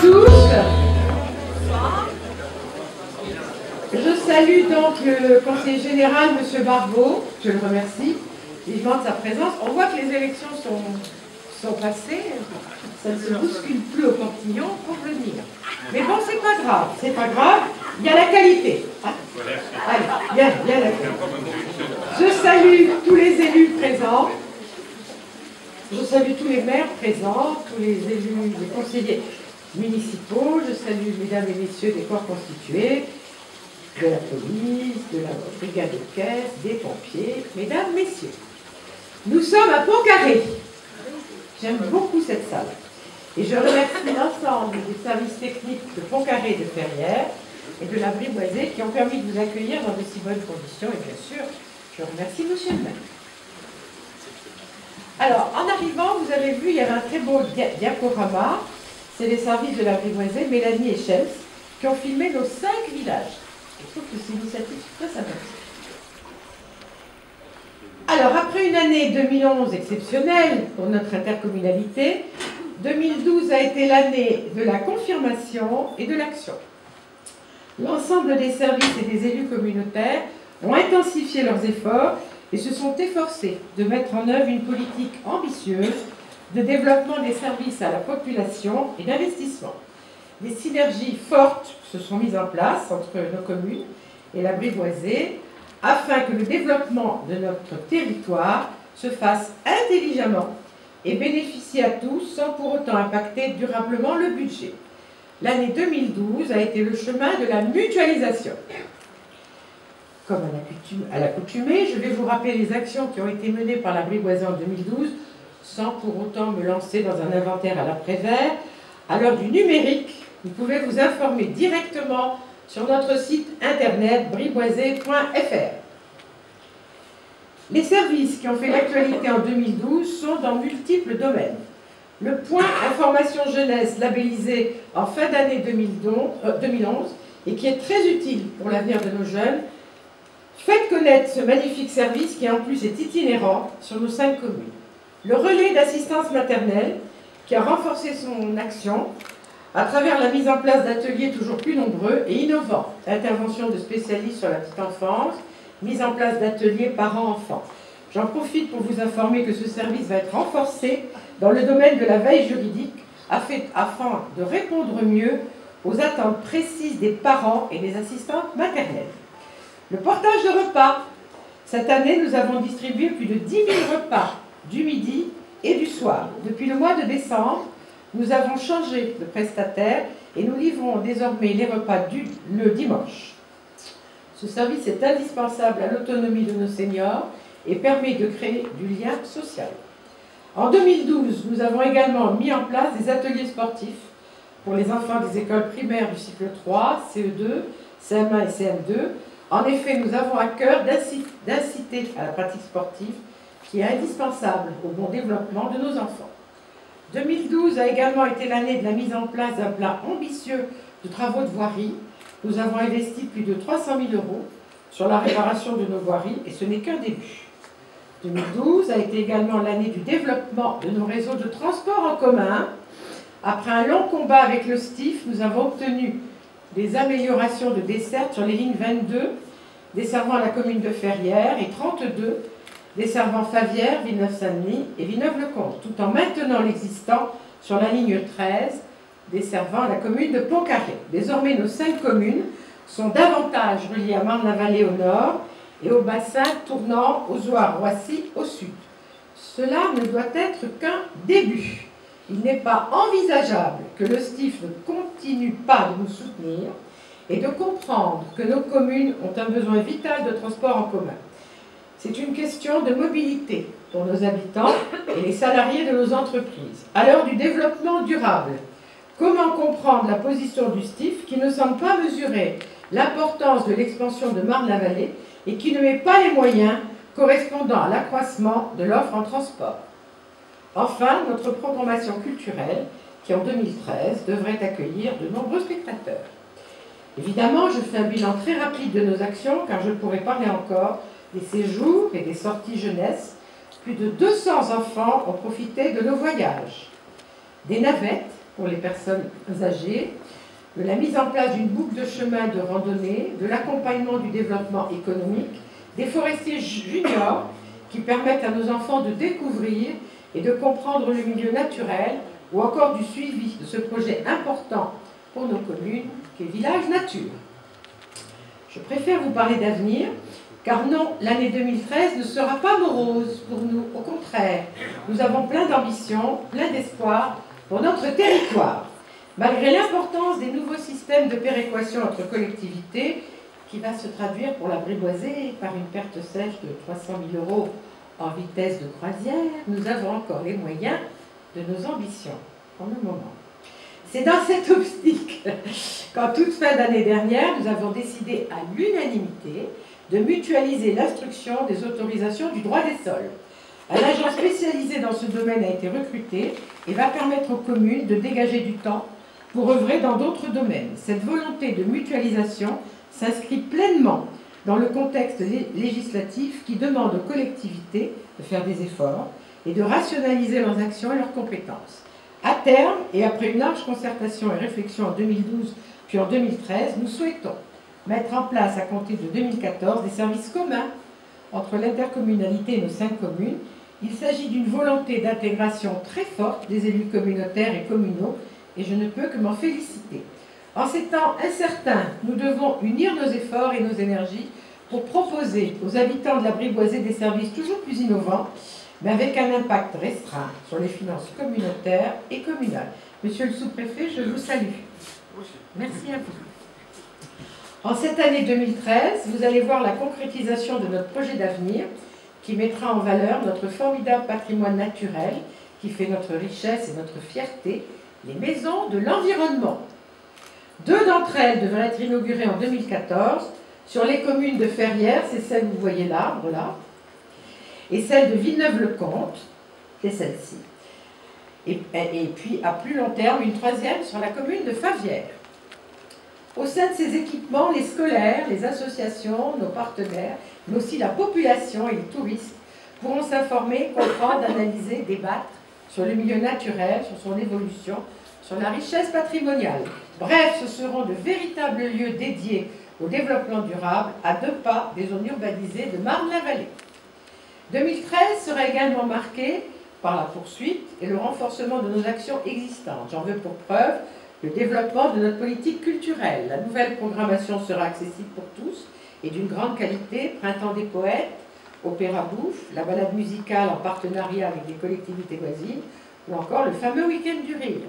tous. Je salue donc le conseiller général, M. Barbeau. Je le remercie vivement de sa présence. On voit que les élections sont passées. Ça ne se bouscule plus au portillon pour venir. Mais bon, c'est pas grave. C'est pas grave. Il y a la qualité. Allez, bien la qualité. Je salue tous les élus présents. Je salue tous les maires présents, tous les élus, les conseillers municipaux. Je salue mesdames et messieurs des corps constitués, de la police, de la brigade de caisse, des pompiers, mesdames, messieurs. Nous sommes à Pont-Carré. J'aime beaucoup cette salle. Et je remercie l'ensemble des services techniques de Pont-Carré de Ferrières et de la Briboisée qui ont permis de vous accueillir dans de si bonnes conditions. Et bien sûr, je remercie monsieur le maire. Alors, en arrivant, vous avez vu, il y avait un très beau diaporama. C'est les services de la Briboisée, Mélanie et Chems, qui ont filmé nos 5 villages. Je trouve que c'est une initiative très sympathique. Alors, après une année 2011 exceptionnelle pour notre intercommunalité, 2012 a été l'année de la confirmation et de l'action. L'ensemble des services et des élus communautaires ont intensifié leurs efforts et se sont efforcés de mettre en œuvre une politique ambitieuse de développement des services à la population et d'investissement. Des synergies fortes se sont mises en place entre nos communes et la Briboisée afin que le développement de notre territoire se fasse intelligemment et bénéficie à tous sans pour autant impacter durablement le budget. L'année 2012 a été le chemin de la mutualisation. Comme à l'accoutumée, je vais vous rappeler les actions qui ont été menées par la Briboisée en 2012, sans pour autant me lancer dans un inventaire à l'après-vert. À l'heure du numérique, vous pouvez vous informer directement sur notre site internet briboisée.fr. Les services qui ont fait l'actualité en 2012 sont dans multiples domaines. Le point information jeunesse labellisé en fin d'année 2011 et qui est très utile pour l'avenir de nos jeunes. Faites connaître ce magnifique service qui en plus est itinérant sur nos 5 communes. Le relais d'assistance maternelle qui a renforcé son action à travers la mise en place d'ateliers toujours plus nombreux et innovants. Intervention de spécialistes sur la petite enfance, mise en place d'ateliers parents-enfants. J'en profite pour vous informer que ce service va être renforcé dans le domaine de la veille juridique afin de répondre mieux aux attentes précises des parents et des assistantes maternelles. Le portage de repas. Cette année, nous avons distribué plus de 10 000 repas du midi et du soir. Depuis le mois de décembre, nous avons changé de prestataire et nous livrons désormais les repas le dimanche. Ce service est indispensable à l'autonomie de nos seniors et permet de créer du lien social. En 2012, nous avons également mis en place des ateliers sportifs pour les enfants des écoles primaires du cycle 3, CE2, CM1 et CM2. En effet, nous avons à cœur d'inciter à la pratique sportive qui est indispensable au bon développement de nos enfants. 2012 a également été l'année de la mise en place d'un plan ambitieux de travaux de voirie. Nous avons investi plus de 300 000 € sur la réparation de nos voiries et ce n'est qu'un début. 2012 a été également l'année du développement de nos réseaux de transport en commun. Après un long combat avec le STIF, nous avons obtenu des améliorations de desserte sur les lignes 22, desservant la commune de Ferrières, et 32, desservant Favières, Villeneuve-Saint-Denis et Villeneuve-le-Comte, tout en maintenant l'existant sur la ligne 13, desservant la commune de Pont-Carré. Désormais, nos 5 communes sont davantage reliées à Marne-la-Vallée au nord et au bassin tournant aux Oies-Roissy au sud. Cela ne doit être qu'un début. Il n'est pas envisageable que le STIF ne continue pas de nous soutenir et de comprendre que nos communes ont un besoin vital de transport en commun. C'est une question de mobilité pour nos habitants et les salariés de nos entreprises. À l'heure du développement durable, comment comprendre la position du STIF qui ne semble pas mesurer l'importance de l'expansion de Marne-la-Vallée et qui ne met pas les moyens correspondant à l'accroissement de l'offre en transport? Enfin, notre programmation culturelle, qui en 2013 devrait accueillir de nombreux spectateurs. Évidemment, je fais un bilan très rapide de nos actions, car je pourrais parler encore des séjours et des sorties jeunesse. Plus de 200 enfants ont profité de nos voyages. Des navettes pour les personnes âgées, de la mise en place d'une boucle de chemin de randonnée, de l'accompagnement du développement économique, des forestiers juniors qui permettent à nos enfants de découvrir et de comprendre le milieu naturel, ou encore du suivi de ce projet important pour nos communes, qui est Village Nature. Je préfère vous parler d'avenir, car non, l'année 2013 ne sera pas morose pour nous. Au contraire, nous avons plein d'ambition, plein d'espoir pour notre territoire. Malgré l'importance des nouveaux systèmes de péréquation entre collectivités, qui va se traduire pour la Briboisée par une perte sèche de 300 000 € en vitesse de croisière, nous avons encore les moyens de nos ambitions pour le moment. C'est dans cette optique qu'en toute fin d'année dernière, nous avons décidé à l'unanimité de mutualiser l'instruction des autorisations du droit des sols. Un agent spécialisé dans ce domaine a été recruté et va permettre aux communes de dégager du temps pour œuvrer dans d'autres domaines. Cette volonté de mutualisation s'inscrit pleinement dans le contexte législatif qui demande aux collectivités de faire des efforts et de rationaliser leurs actions et leurs compétences. À terme, et après une large concertation et réflexion en 2012 puis en 2013, nous souhaitons mettre en place à compter de 2014 des services communs entre l'intercommunalité et nos 5 communes. Il s'agit d'une volonté d'intégration très forte des élus communautaires et communaux et je ne peux que m'en féliciter. En ces temps incertains, nous devons unir nos efforts et nos énergies pour proposer aux habitants de la Briboisée des services toujours plus innovants, mais avec un impact restreint sur les finances communautaires et communales. Monsieur le sous-préfet, je vous salue. Merci à vous. En cette année 2013, vous allez voir la concrétisation de notre projet d'avenir qui mettra en valeur notre formidable patrimoine naturel qui fait notre richesse et notre fierté, les maisons de l'environnement. 2 d'entre elles devraient être inaugurées en 2014 sur les communes de Ferrières, c'est celle que vous voyez là, voilà, et celle de Villeneuve-le-Comte, c'est celle-ci. Et puis, à plus long terme, une 3e sur la commune de Favières. Au sein de ces équipements, les scolaires, les associations, nos partenaires, mais aussi la population et les touristes pourront s'informer, comprendre, analyser, débattre sur le milieu naturel, sur son évolution, sur la richesse patrimoniale. Bref, ce seront de véritables lieux dédiés au développement durable à 2 pas des zones urbanisées de Marne-la-Vallée. 2013 sera également marqué par la poursuite et le renforcement de nos actions existantes. J'en veux pour preuve le développement de notre politique culturelle. La nouvelle programmation sera accessible pour tous et d'une grande qualité. Printemps des poètes, Opéra Bouffe, la balade musicale en partenariat avec des collectivités voisines ou encore le fameux week-end du rire.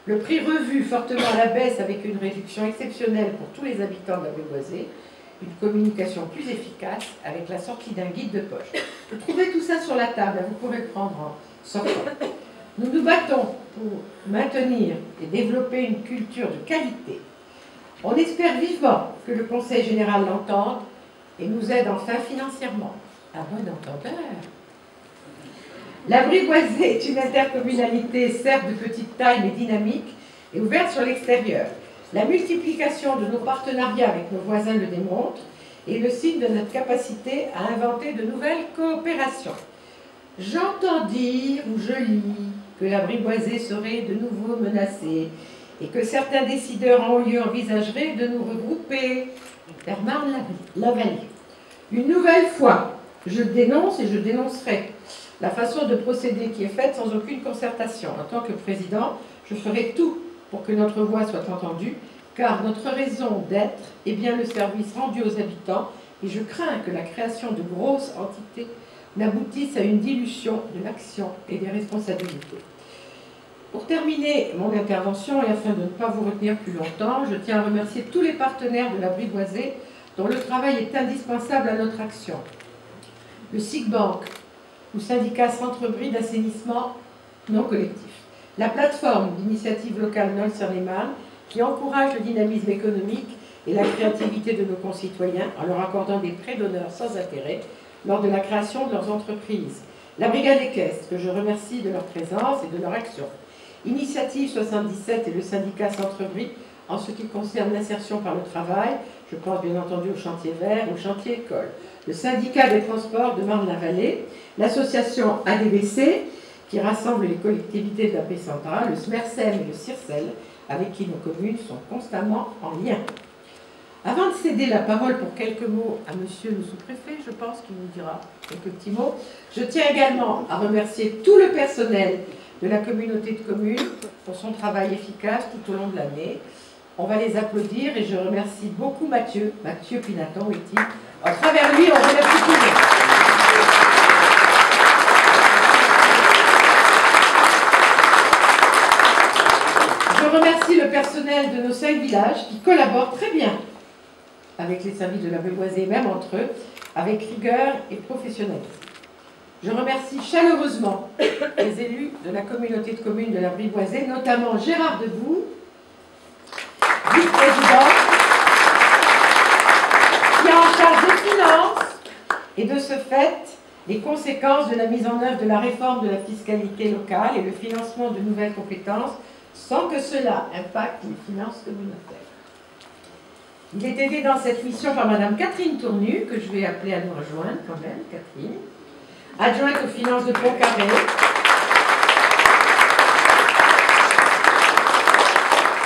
Le prix revu fortement à la baisse avec une réduction exceptionnelle pour tous les habitants de la Briboisée, une communication plus efficace avec la sortie d'un guide de poche. Vous trouvez tout ça sur la table, vous pourrez le prendre en sortant. Nous nous battons pour maintenir et développer une culture de qualité. On espère vivement que le Conseil général l'entende et nous aide enfin financièrement. À bon entendeur. La Briboisée est une intercommunalité, certes de petite taille mais dynamique et ouverte sur l'extérieur. La multiplication de nos partenariats avec nos voisins le démontre et le signe de notre capacité à inventer de nouvelles coopérations. J'entends dire ou je lis que la Briboisée serait de nouveau menacée et que certains décideurs en haut lieu envisageraient de nous regrouper vers Marne-la-Vallée. Une nouvelle fois, je dénonce et je dénoncerai la façon de procéder qui est faite sans aucune concertation. En tant que président, je ferai tout pour que notre voix soit entendue, car notre raison d'être est bien le service rendu aux habitants, et je crains que la création de grosses entités n'aboutisse à une dilution de l'action et des responsabilités. Pour terminer mon intervention, et afin de ne pas vous retenir plus longtemps, je tiens à remercier tous les partenaires de la Briboisée dont le travail est indispensable à notre action. Le SIGBank, ou syndicat Centre-Brie d'assainissement non collectif. La plateforme d'initiative locale Nol-sur-les-Marnes, qui encourage le dynamisme économique et la créativité de nos concitoyens en leur accordant des prêts d'honneur sans intérêt lors de la création de leurs entreprises. La Brigade équestre, que je remercie de leur présence et de leur action. Initiative 77 et le syndicat Centre-Brie en ce qui concerne l'insertion par le travail. Je pense bien entendu au chantier vert, au chantier école. Le syndicat des transports de Marne-la-Vallée, l'association ADBC, qui rassemble les collectivités de la paix centrale, le SMERSEM et le CIRCEL, avec qui nos communes sont constamment en lien. Avant de céder la parole pour quelques mots à monsieur le sous-préfet, je pense qu'il nous dira quelques petits mots, je tiens également à remercier tout le personnel de la communauté de communes pour son travail efficace tout au long de l'année. On va les applaudir et je remercie beaucoup Mathieu Pinaton, est-il. À travers lui, on remercie tout le monde. Je remercie le personnel de nos 5 villages qui collaborent très bien avec les services de la Brivoisée, même entre eux, avec rigueur et professionnalisme. Je remercie chaleureusement les élus de la communauté de communes de la Brivoisée, notamment Gérard Debout, vice-président, qui est en charge des finances et de ce fait les conséquences de la mise en œuvre de la réforme de la fiscalité locale et le financement de nouvelles compétences sans que cela impacte les finances communautaires. Il est aidé dans cette mission par Madame Catherine Tournu, que je vais appeler à nous rejoindre quand même, Catherine, adjointe aux finances de Pont-Carré.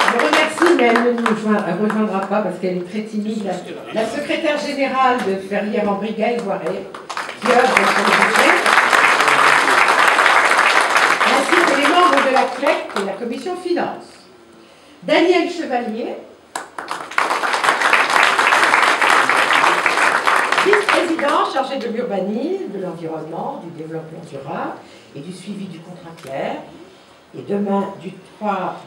Je remercie, mais elle ne nous rejoindra pas parce qu'elle est très timide, la secrétaire générale de Ferrières-en-Brigues, Voiré, qui œuvre sur le budget, ainsi que les membres de la CLEC et la commission finance. Daniel Chevalier, vice-président chargé de l'urbanisme, de l'environnement, du développement durable et du suivi du contractuel. Et demain, du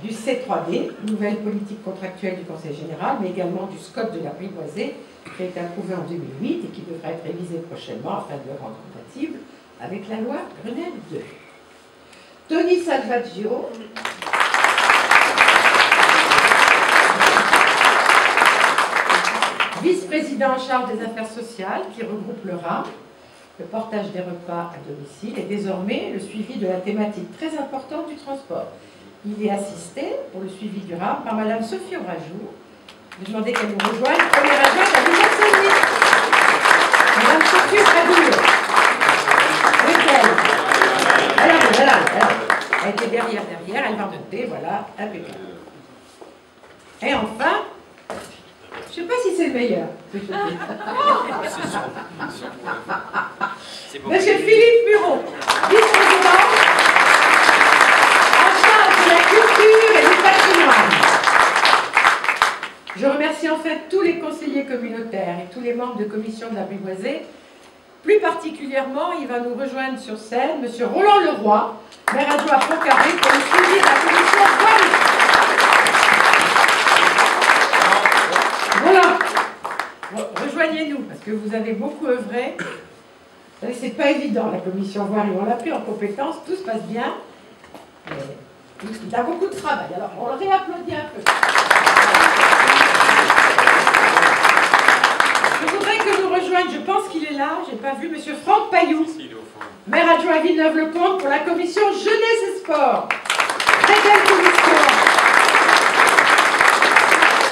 C3D, nouvelle politique contractuelle du Conseil général, mais également du SCOT de la Brivoisée, qui a été approuvé en 2008 et qui devra être révisé prochainement afin de le rendre compatible avec la loi Grenelle 2. Tony Salvaggio, vice-président en charge des affaires sociales, qui regroupe le RAM, le portage des repas à domicile et désormais le suivi de la thématique très importante du transport. Il est assisté pour le suivi du RAM par Madame Sophie Orajou. Je vais demander qu'elle nous rejoigne. Première adjointe à l'Université. Madame Sophie Orajou. Elle était derrière, elle va monter, voilà, impeccable. Et enfin, je ne sais pas si c'est le meilleur. Monsieur Philippe Bureau, vice-président, en charge de la culture et du patrimoine. Je remercie en fait tous les conseillers communautaires et tous les membres de commission de la Brivoisée. Plus particulièrement, il va nous rejoindre sur scène Monsieur Roland Leroy, maire adjoint à Pont-Carré, pour le suivi de la commission voirie. Voilà. Rejoignez-nous, parce que vous avez beaucoup œuvré. Vous savez, c'est pas évident, la commission voirie. On l'a pris en compétence, tout se passe bien. Mais il a beaucoup de travail. Alors, on le réapplaudit un peu. Je voudrais que nous rejoigne, je pense qu'il est là, j'ai pas vu, Monsieur Franck Pailloux, maire adjoint à Villeneuve-le-Comte pour la commission Jeunesse et Sport. Très belle commission.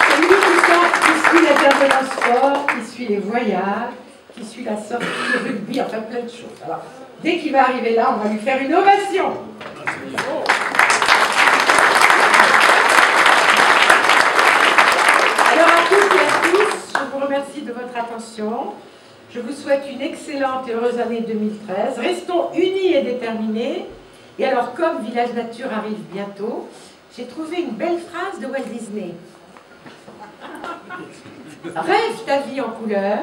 C'est lui qui suit l'intervenant sport, qui suit les voyages, qui suit la sortie de rugby, enfin plein de choses. Alors, dès qu'il va arriver là, on va lui faire une ovation. Alors à toutes et à tous, je vous remercie de votre attention. Je vous souhaite une excellente et heureuse année 2013. Restons unis et déterminés. Et alors, comme Village Nature arrive bientôt, j'ai trouvé une belle phrase de Walt Disney. Rêve ta vie en couleur,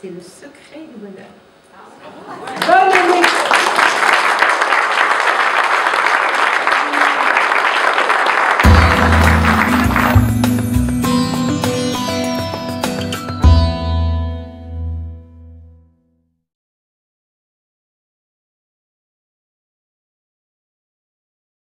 c'est le secret du bonheur. Bonne